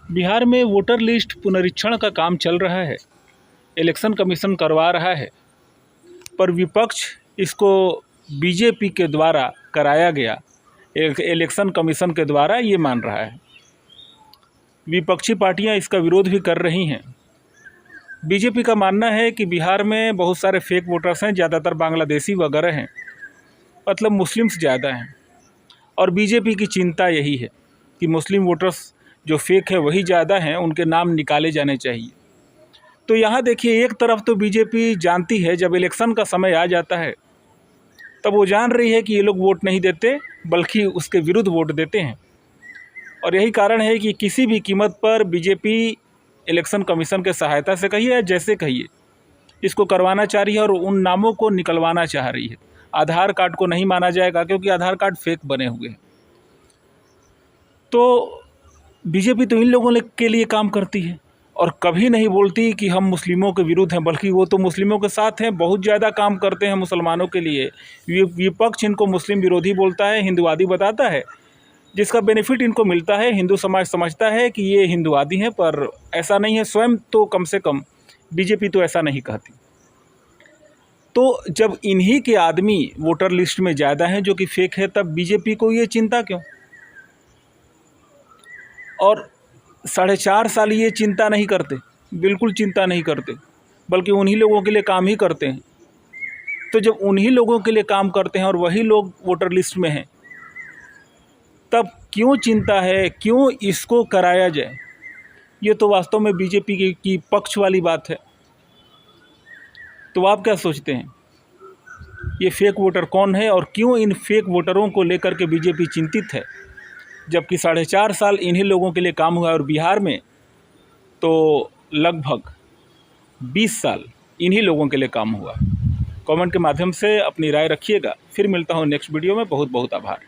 बिहार में voter list पुनरीक्षण का काम चल रहा है। इलेक्शन कमीशन करवा रहा है, पर विपक्ष इसको बीजेपी के द्वारा कराया गया, इलेक्शन कमीशन के द्वारा ये मान रहा है। विपक्षी पार्टियां इसका विरोध भी कर रही हैं। बीजेपी का मानना है कि बिहार में बहुत सारे फेक वोटर्स हैं, ज़्यादातर बांग्लादेशी वगैरह हैं, मतलब मुस्लिम्स ज़्यादा हैं। और बीजेपी की चिंता यही है कि मुस्लिम वोटर्स जो फेक है वही ज़्यादा हैं, उनके नाम निकाले जाने चाहिए। तो यहाँ देखिए, एक तरफ तो बीजेपी जानती है जब इलेक्शन का समय आ जाता है तब वो जान रही है कि ये लोग वोट नहीं देते, बल्कि उसके विरुद्ध वोट देते हैं। और यही कारण है कि किसी भी कीमत पर बीजेपी इलेक्शन कमीशन के सहायता से कहिए या जैसे कहिए, इसको करवाना चाह रही है और उन नामों को निकलवाना चाह रही है। आधार कार्ड को नहीं माना जाएगा क्योंकि आधार कार्ड फेक बने हुए हैं। तो बीजेपी तो इन लोगों के लिए काम करती है और कभी नहीं बोलती कि हम मुस्लिमों के विरुद्ध हैं, बल्कि वो तो मुस्लिमों के साथ हैं, बहुत ज़्यादा काम करते हैं मुसलमानों के लिए। विपक्ष इनको मुस्लिम विरोधी बोलता है, हिंदुवादी बताता है, जिसका बेनिफिट इनको मिलता है। हिंदू समाज समझता है कि ये हिंदुवादी हैं, पर ऐसा नहीं है। स्वयं तो कम से कम बीजेपी तो ऐसा नहीं कहती। तो जब इन्हीं के आदमी वोटर लिस्ट में ज़्यादा हैं जो कि फेक है, तब बीजेपी को ये चिंता क्यों? और 4.5 साल ये चिंता नहीं करते, बिल्कुल चिंता नहीं करते, बल्कि उन्हीं लोगों के लिए काम ही करते हैं। तो जब उन्हीं लोगों के लिए काम करते हैं और वही लोग वोटर लिस्ट में हैं, तब क्यों चिंता है, क्यों इसको कराया जाए? ये तो वास्तव में बीजेपी की पक्ष वाली बात है। तो आप क्या सोचते हैं, ये फेक वोटर कौन है और क्यों इन फेक वोटरों को लेकर के बीजेपी चिंतित है? जबकि 4.5 साल इन्हीं लोगों के लिए काम हुआ है और बिहार में तो लगभग 20 साल इन्हीं लोगों के लिए काम हुआ। कमेंट के माध्यम से अपनी राय रखिएगा। फिर मिलता हूँ नेक्स्ट वीडियो में। बहुत बहुत आभार।